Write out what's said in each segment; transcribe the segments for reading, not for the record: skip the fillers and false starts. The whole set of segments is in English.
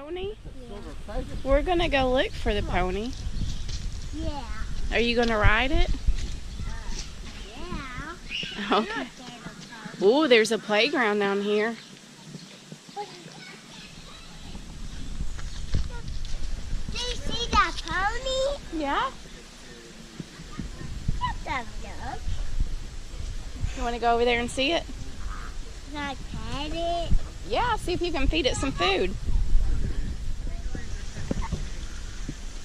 pony? Yeah. We're gonna go look for the pony. Yeah. Are you gonna ride it? Yeah. Okay. Ooh, there's a playground down here. Do you see that pony? Yeah? That's good. You wanna go over there and see it? Can I pet it? Yeah, see if you can feed it some food.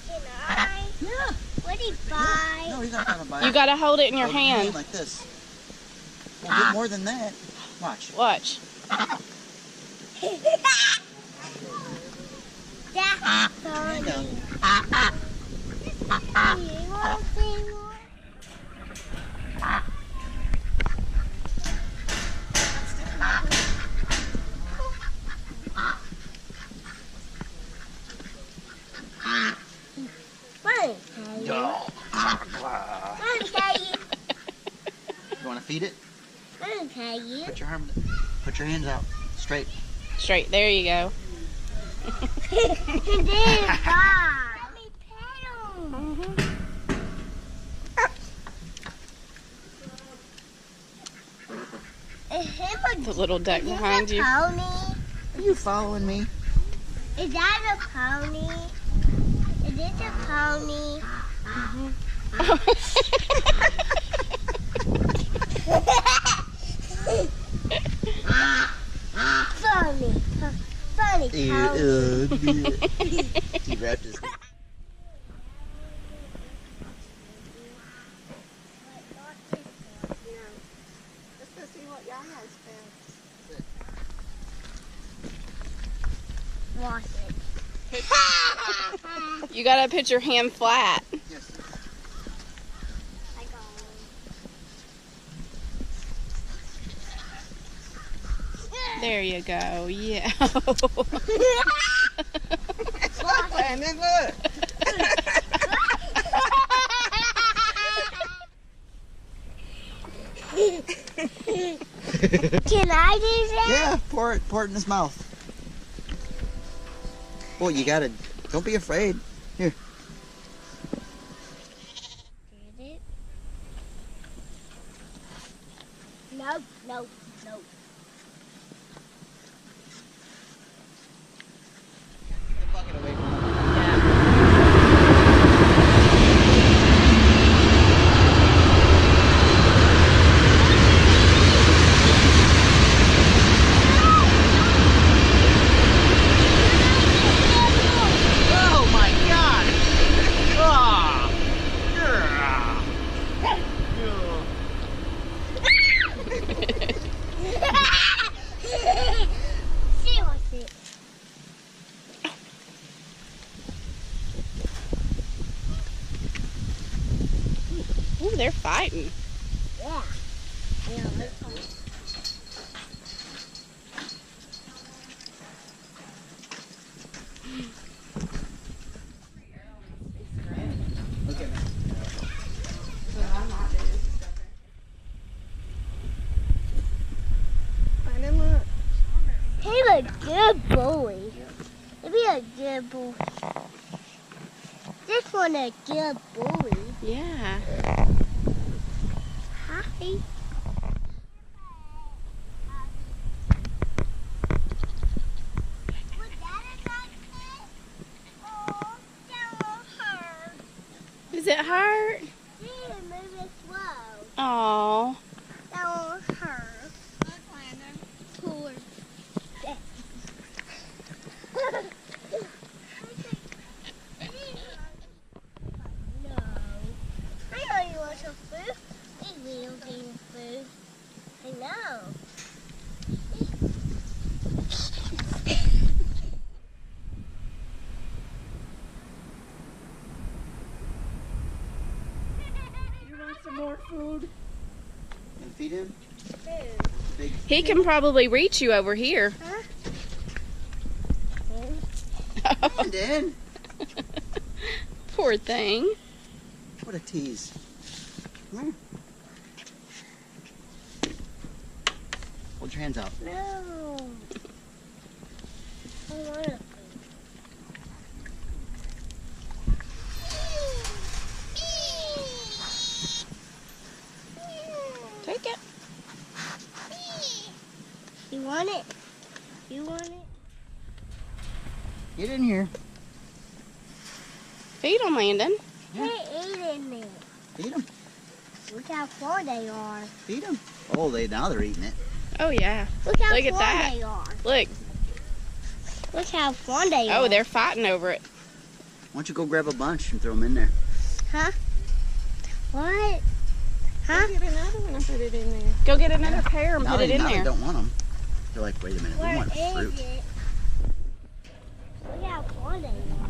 Can I? Yeah. What do you buy? No, he's not gonna bite. You gotta hold it in your Hold it hand. like this. We'll get more than that. Watch. Watch. That's funny. Hand down. You want to see more? You want to feed it? Okay, you. Put your hands out straight. Straight, there you go. Let me pet him. Is him The little duck is this behind a you. pony? Are you following me? Is that a pony? Is this a pony? Funny. Funny pony. He wrapped his. Wash it. You gotta put your hand flat. Yes. I got one. There you go. Yeah. And then look. Can I do that? Yeah, pour it in his mouth. Boy, you gotta. Don't be afraid. Here. Did it? No, no, no. Bucket away from him. Oh my God! Ah! She wants it. Ooh, they're fighting. Yeah. Yeah, let's go. Look at me. He's a good boy. He'd be a good boy. This one a good boy. Yeah. Hi. Is it hurt? Yeah, move it slow. Oh. That won't hurt. Poor. No. I know you want some food. He will give you food. I know. You want some more food? And feed him. Food. Big. He can probably reach you over here. Huh? And then. Poor thing. What a tease. Hold your hands out. No. I want a food. want it? You want it? Get in here. Feed them, Landon. They're eating it. Feed them. Look how far they are. Feed them. Oh, now they're eating it. Oh, yeah. Look how Look at far that. they are. Look. Look how far they are. Oh, they're fighting over it. Why don't you go grab a bunch and throw them in there? Huh? What? Huh? Get another one and put it in there. Go get another pair and Now put it in now there. they don't want them. They're like, wait a minute, we Where want is fruit. it? Look how far they are.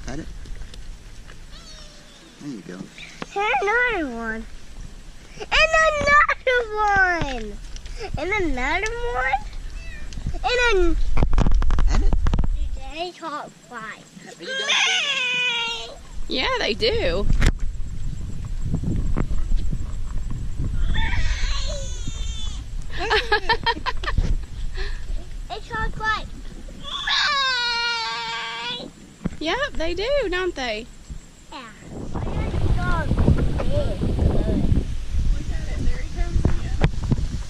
Got it? There you go. Another one. And another one. And another one. And Got it? they talk five. Are you done? Yeah, they do. They talk five. Yep, they do, don't they? Yeah. Why are the dogs big? Look at it. There he comes again.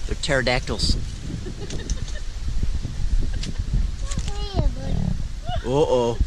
They're pterodactyls. Hey, look. Uh-oh.